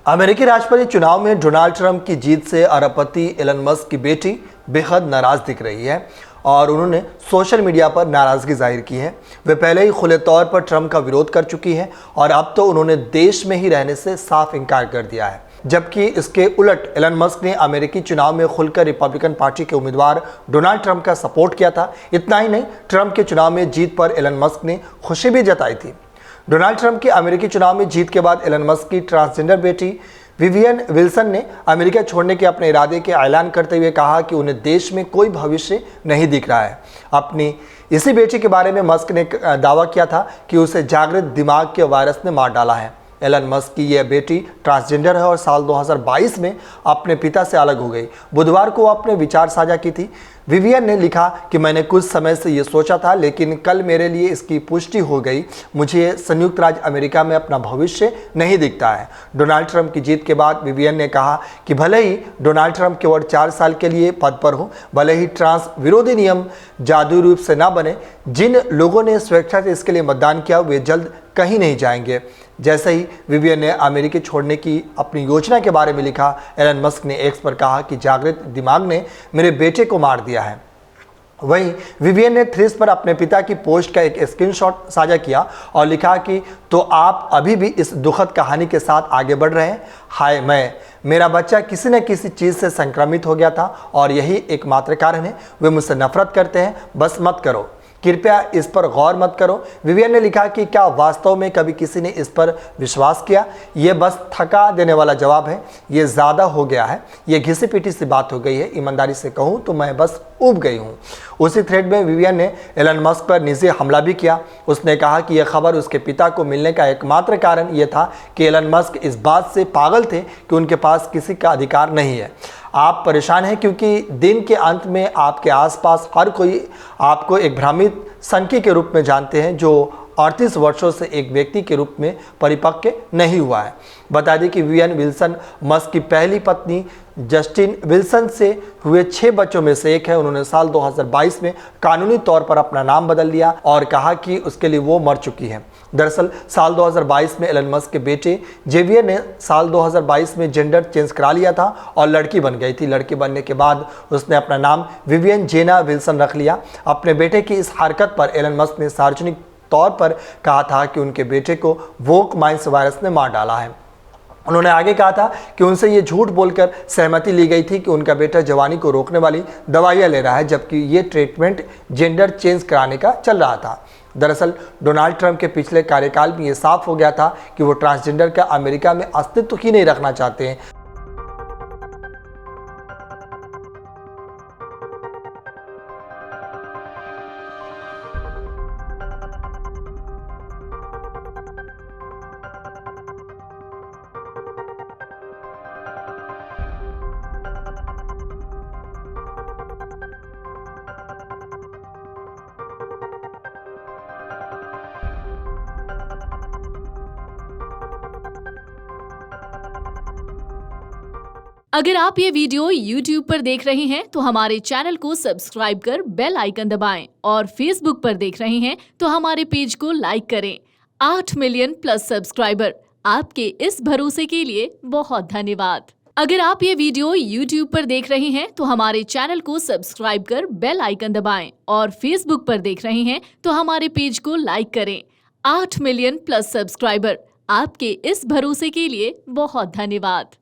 अमेरिकी राष्ट्रपति चुनाव में डोनाल्ड ट्रंप की जीत से अरबपति एलन मस्क की बेटी बेहद नाराज दिख रही है और उन्होंने सोशल मीडिया पर नाराजगी जाहिर की है। वे पहले ही खुले तौर पर ट्रंप का विरोध कर चुकी है और अब तो उन्होंने देश में ही रहने से साफ इनकार कर दिया है। जबकि इसके उलट एलन मस्क ने अमेरिकी चुनाव में खुलकर रिपब्लिकन पार्टी के उम्मीदवार डोनाल्ड ट्रंप का सपोर्ट किया था। इतना ही नहीं, ट्रंप के चुनाव में जीत पर एलन मस्क ने खुशी भी जताई थी। डोनाल्ड ट्रंप की अमेरिकी चुनाव में जीत के बाद एलन मस्क की ट्रांसजेंडर बेटी विवियन विल्सन ने अमेरिका छोड़ने के अपने इरादे के ऐलान करते हुए कहा कि उन्हें देश में कोई भविष्य नहीं दिख रहा है। अपनी इसी बेटी के बारे में मस्क ने दावा किया था कि उसे जागृत दिमाग के वायरस ने मार डाला है। एलन मस्क की यह बेटी ट्रांसजेंडर है और साल 2022 में अपने पिता से अलग हो गई। बुधवार को अपने विचार साझा की थी। विवियन ने लिखा कि मैंने कुछ समय से ये सोचा था, लेकिन कल मेरे लिए इसकी पुष्टि हो गई। मुझे संयुक्त राज्य अमेरिका में अपना भविष्य नहीं दिखता है। डोनाल्ड ट्रंप की जीत के बाद विवियन ने कहा कि भले ही डोनाल्ड ट्रंप केवल 4 साल के लिए पद पर हो, भले ही ट्रांस विरोधी नियम जादुई रूप से ना बने, जिन लोगों ने स्वेच्छा से इसके लिए मतदान किया वे जल्द कहीं नहीं जाएंगे। जैसे ही विवियन ने अमेरिका छोड़ने की अपनी योजना के बारे में लिखा, एलन मस्क ने एक्स पर कहा कि जागृत दिमाग ने मेरे बेटे को मार दिया है। वहीं विवियन ने थ्रेड्स पर अपने पिता की पोस्ट का एक स्क्रीनशॉट साझा किया और लिखा कि तो आप अभी भी इस दुखद कहानी के साथ आगे बढ़ रहे हैं। हाय, मेरा बच्चा किसी न किसी चीज़ से संक्रमित हो गया था और यही एकमात्र कारण है। वे मुझसे नफरत करते हैं, बस मत करो, कृपया इस पर गौर मत करो। विवियन ने लिखा कि क्या वास्तव में कभी किसी ने इस पर विश्वास किया? यह बस थका देने वाला जवाब है। ये ज़्यादा हो गया है, ये घिसी पिटी सी बात हो गई है। ईमानदारी से कहूँ तो मैं बस ऊब गई हूँ। उसी थ्रेड में विवियन ने एलन मस्क पर निजी हमला भी किया। उसने कहा कि यह खबर उसके पिता को मिलने का एकमात्र कारण यह था कि एलन मस्क इस बात से पागल थे कि उनके पास किसी का अधिकार नहीं है। आप परेशान हैं क्योंकि दिन के अंत में आपके आसपास हर कोई आपको एक भ्रमित संकी के रूप में जानते हैं जो 38 वर्षों से एक व्यक्ति के रूप में परिपक्व नहीं हुआ है। बता दें कि विवियन विल्सन मस्क की पहली पत्नी जस्टिन विल्सन से हुए 6 बच्चों में से एक है। उन्होंने साल 2022 में कानूनी तौर पर अपना नाम बदल लिया और कहा कि उसके लिए वो मर चुकी है। दरअसल साल 2022 में एलन मस्क के बेटे जेवियर ने साल 2022 में जेंडर चेंज करा लिया था और लड़की बन गई थी। लड़की बनने के बाद उसने अपना नाम विवियन जेना विल्सन रख लिया। अपने बेटे की इस हरकत पर एलन मस्क ने सार्वजनिक तौर पर कहा था कि उनके बेटे को वोक माइंस वायरस ने मार डाला है। उन्होंने आगे कहा था कि उनसे ये झूठ बोलकर सहमति ली गई थी कि उनका बेटा जवानी को रोकने वाली दवाइयां ले रहा है, जबकि ये ट्रीटमेंट जेंडर चेंज कराने का चल रहा था। दरअसल डोनाल्ड ट्रंप के पिछले कार्यकाल में ये साफ हो गया था कि वो ट्रांसजेंडर का अमेरिका में अस्तित्व ही नहीं रखना चाहते हैं। अगर आप ये वीडियो YouTube पर देख रहे हैं तो हमारे चैनल को सब्सक्राइब कर बेल आइकन दबाएं और Facebook पर देख रहे हैं तो हमारे पेज को लाइक करें। 8 मिलियन प्लस सब्सक्राइबर, आपके इस भरोसे के लिए बहुत धन्यवाद। अगर आप ये वीडियो YouTube पर देख रहे हैं तो हमारे चैनल को सब्सक्राइब कर बेल आइकन दबाएं और Facebook पर देख रहे हैं तो हमारे पेज को लाइक करें। 8 मिलियन प्लस सब्सक्राइबर, आपके इस भरोसे के लिए बहुत धन्यवाद।